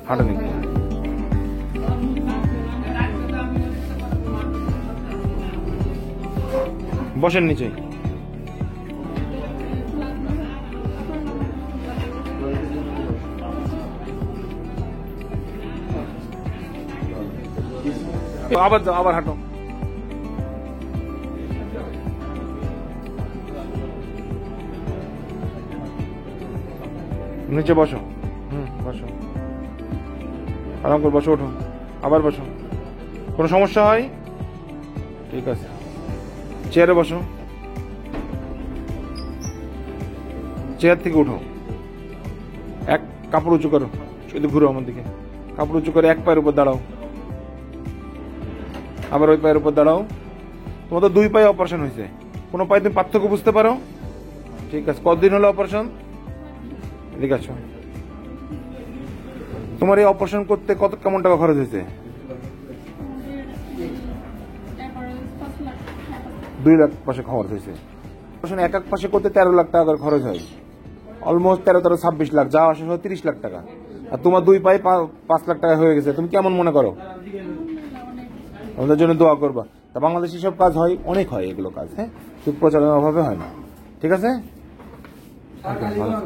হাঁটে নাকি? বসেন নিচে। আবার যাও, আবার হাঁটো। নিচে বসো। বসো, আরাম করে বসো, ওঠো, আবার বসো। কোনো সমস্যা হয়? ঠিক আছে, চেয়ারে বসো। চেয়ার থেকে উঠো, এক কাপড় উঁচু করো, শুধু ঘুরো আমার দিকে। কাপড় উঁচু করে এক পায়ের উপর দাঁড়াও, আবার ওই পায়ের উপর দাঁড়াও। তোমার তো দুই পায়ে অপারেশন হয়েছে, কোনো পায়ে তুমি পার্থক্য বুঝতে পারো? ঠিক আছে, কতদিন হলো অপারেশন? এদিকে আছো। তোমার এই অপারেশন করতে কেমন টাকা খরচ হয়েছে? 2 লাখ পাশে খরচ হয়েছে। অপারেশন এক পাশে করতে 13 লাখ টাকা করে খরচ হয়। অলমোস্ট 13-26 লাখ, যা আসে 30 লাখ টাকা। আর তোমার 2 পায়ে 5 লাখ টাকা হয়ে গেছে। তুমি কেমন মনে করো? আমাদের জন্য দোয়া করবা। তা বাংলাদেশে সব কাজ হয়, অনেক হয় এগুলো কাজ, হ্যাঁ, শুধু প্রচারণার অভাবে হয় না। ঠিক আছে, ভালো।